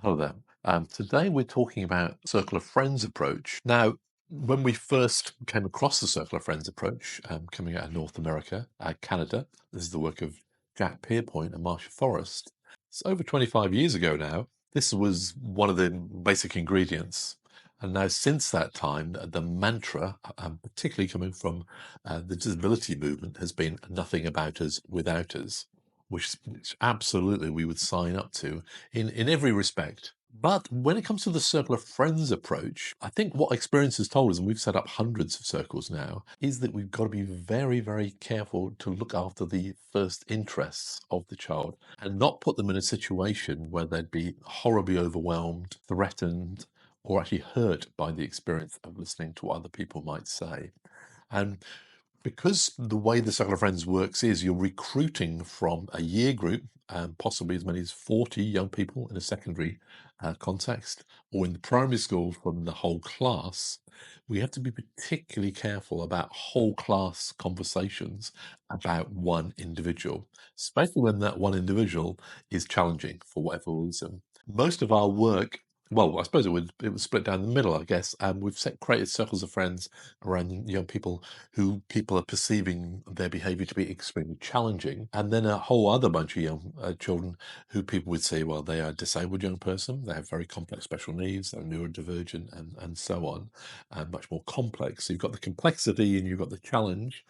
Hello there. Today we're talking about Circle of Friends approach. Now, when we first came across the Circle of Friends approach, coming out of North America, Canada, this is the work of Jack Pierpoint and Marcia Forrest. It's over 25 years ago now. This was one of the basic ingredients. And now, since that time, the mantra, particularly coming from the disability movement, has been nothing about us without us, which absolutely we would sign up to in every respect. But when it comes to the circle of friends approach, I think what experience has told us, and we've set up hundreds of circles now, is that we've got to be very, very careful to look after the first interests of the child and not put them in a situation where they'd be horribly overwhelmed, threatened, or actually hurt by the experience of listening to what other people might say. And because the way the Circle of Friends works is you're recruiting from a year group, and possibly as many as 40 young people in a secondary context, or in the primary school from the whole class, we have to be particularly careful about whole class conversations about one individual, especially when that one individual is challenging for whatever reason. Most of our work, well, I suppose it would split down the middle, I guess. We've created circles of friends around young people who people are perceiving their behavior to be extremely challenging. And then a whole other bunch of young children who people would say, well, they are a disabled young person, they have very complex special needs, they're neurodivergent, and so on, and much more complex. So you've got the complexity and you've got the challenge.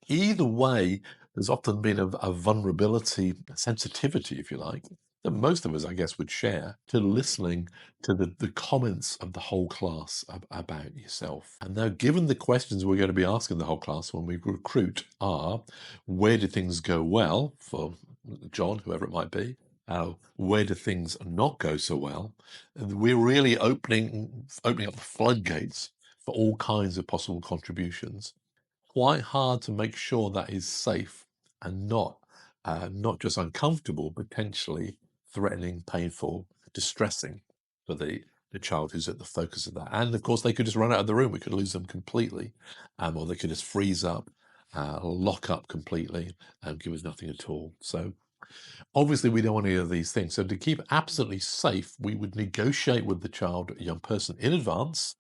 Either way, there's often been a vulnerability, a sensitivity, if you like, that most of us, I guess, would share to listening to the comments of the whole class about yourself. And now, given the questions we're going to be asking the whole class when we recruit are, where do things go well for John, whoever it might be? Where do things not go so well? And we're really opening up the floodgates for all kinds of possible contributions. Quite hard to make sure that is safe and not just uncomfortable, potentially threatening, painful, distressing for the child who's at the focus of that. And of course, they could just run out of the room. We could lose them completely, or they could just freeze up, lock up completely, and give us nothing at all. So obviously, we don't want any of these things. So to keep absolutely safe, we would negotiate with the child, a young person, in advance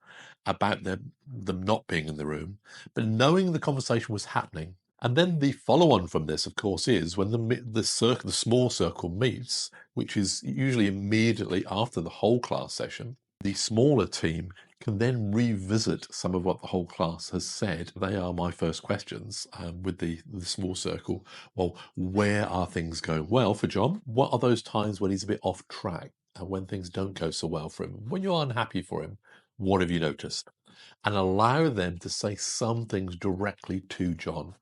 about them not being in the room, but knowing the conversation was happening. And then the follow-on from this, of course, is when the small circle meets, which is usually immediately after the whole class session. The smaller team can then revisit some of what the whole class has said. They are my first questions with the small circle. Well, where are things going well for John? What are those times when he's a bit off track and when things don't go so well for him? When you're unhappy for him, what have you noticed? And allow them to say some things directly to John,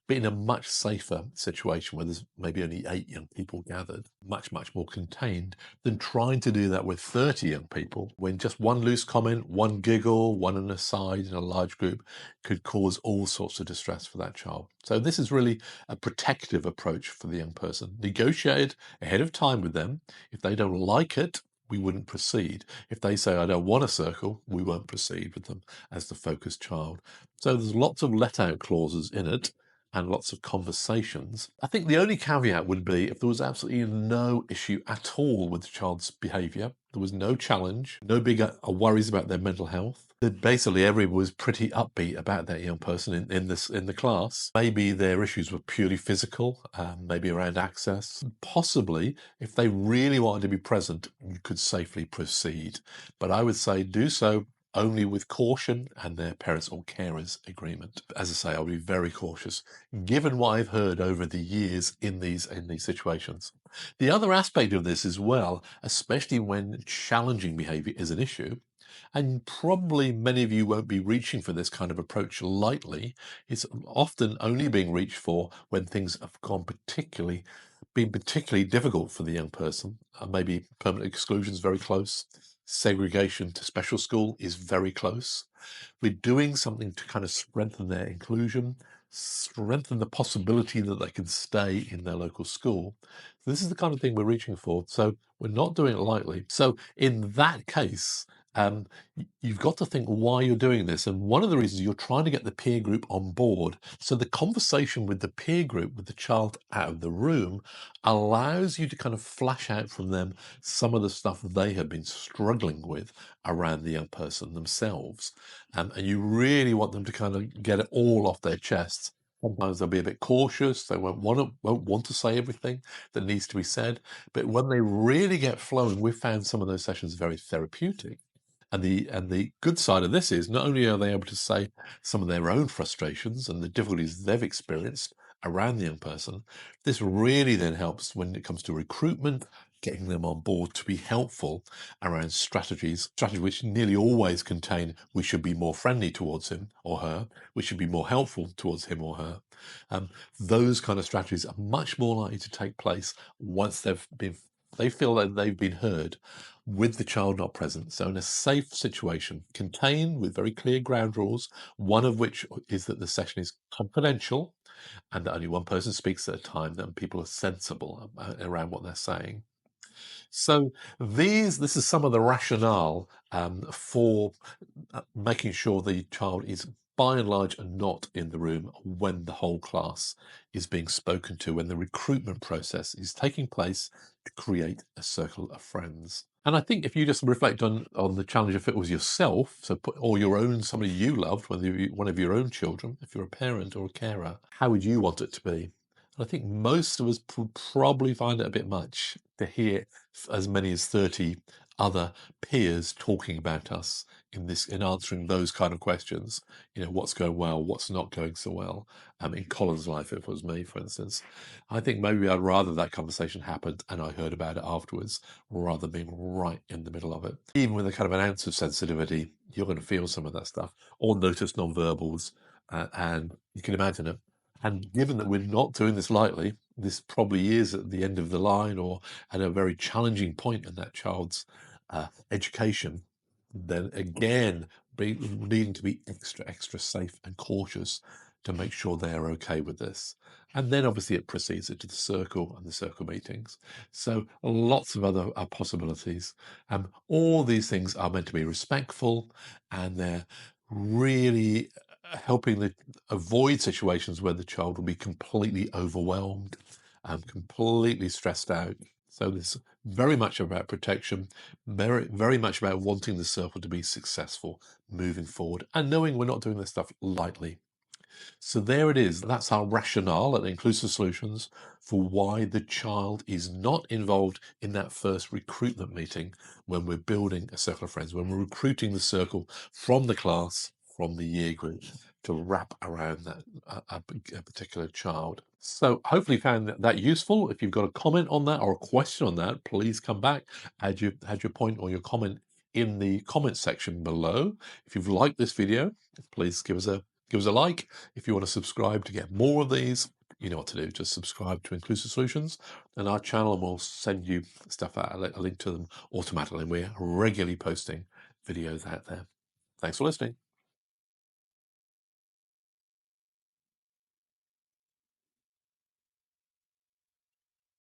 but in a much safer situation where there's maybe only 8 young people gathered, much, much more contained than trying to do that with 30 young people when just one loose comment, one giggle, one an aside in a large group could cause all sorts of distress for that child. So this is really a protective approach for the young person. Negotiate ahead of time with them. If they don't like it, we wouldn't proceed. If they say, I don't want a circle, we won't proceed with them as the focused child. So there's lots of let-out clauses in it and lots of conversations. I think the only caveat would be if there was absolutely no issue at all with the child's behaviour, there was no challenge, no big worries about their mental health, that basically everyone was pretty upbeat about that young person in the class. Maybe their issues were purely physical, maybe around access. Possibly, if they really wanted to be present, you could safely proceed. But I would say do so only with caution and their parents or carers agreement. As I say, I'll be very cautious, given what I've heard over the years in these situations. The other aspect of this as well, especially when challenging behaviour is an issue, and probably many of you won't be reaching for this kind of approach lightly. It's often only being reached for when things have been particularly difficult for the young person. Maybe permanent exclusion is very close. Segregation to special school is very close. We're doing something to kind of strengthen their inclusion, strengthen the possibility that they can stay in their local school. This is the kind of thing we're reaching for. So we're not doing it lightly. So in that case, You've got to think why you're doing this. And one of the reasons you're trying to get the peer group on board. So the conversation with the peer group, with the child out of the room, allows you to kind of flash out from them some of the stuff they have been struggling with around the young person themselves. And you really want them to kind of get it all off their chests. Sometimes they'll be a bit cautious. They won't want to say everything that needs to be said. But when they really get flowing, we've found some of those sessions very therapeutic. And the good side of this is not only are they able to say some of their own frustrations and the difficulties they've experienced around the young person, this really then helps when it comes to recruitment, getting them on board to be helpful around strategies which nearly always contain we should be more friendly towards him or her, we should be more helpful towards him or her. Those kind of strategies are much more likely to take place once they feel that they've been heard with the child not present. So in a safe situation, contained with very clear ground rules, one of which is that the session is confidential and that only one person speaks at a time, that people are sensible around what they're saying. So this is some of the rationale for making sure the child is by and large not in the room when the whole class is being spoken to, when the recruitment process is taking place to create a circle of friends. And I think if you just reflect on the challenge, if it was yourself, so put or your own, somebody you loved, whether one of your own children, if you're a parent or a carer, how would you want it to be? And I think most of us would probably find it a bit much to hear as many as 30 other peers talking about us in answering those kind of questions. What's going well, what's not going so well. In Colin's life, if it was me, for instance, I think maybe I'd rather that conversation happened and I heard about it afterwards, rather than being right in the middle of it. Even with a kind of an ounce of sensitivity, you're going to feel some of that stuff, or notice non-verbals, and you can imagine it. And given that we're not doing this lightly, this probably is at the end of the line or at a very challenging point in that child's education, then again, needing to be extra safe and cautious to make sure they're okay with this. And then obviously it proceeds into the circle and the circle meetings. So lots of other possibilities. All these things are meant to be respectful, and they're really helping avoid situations where the child will be completely overwhelmed and completely stressed out. So this is very much about protection, very much about wanting the circle to be successful moving forward and knowing we're not doing this stuff lightly. So there it is. That's our rationale at Inclusive Solutions for why the child is not involved in that first recruitment meeting when we're building a circle of friends, when we're recruiting the circle from the class, from the year group, to wrap around that a particular child. So hopefully you found that useful. If you've got a comment on that or a question on that, please come back, add your point or your comment in the comment section below. If you've liked this video, please give us a like. If you want to subscribe to get more of these, you know what to do. Just subscribe to Inclusive Solutions and our channel, and we'll send you stuff out, a link to them automatically. We're regularly posting videos out there. Thanks for listening.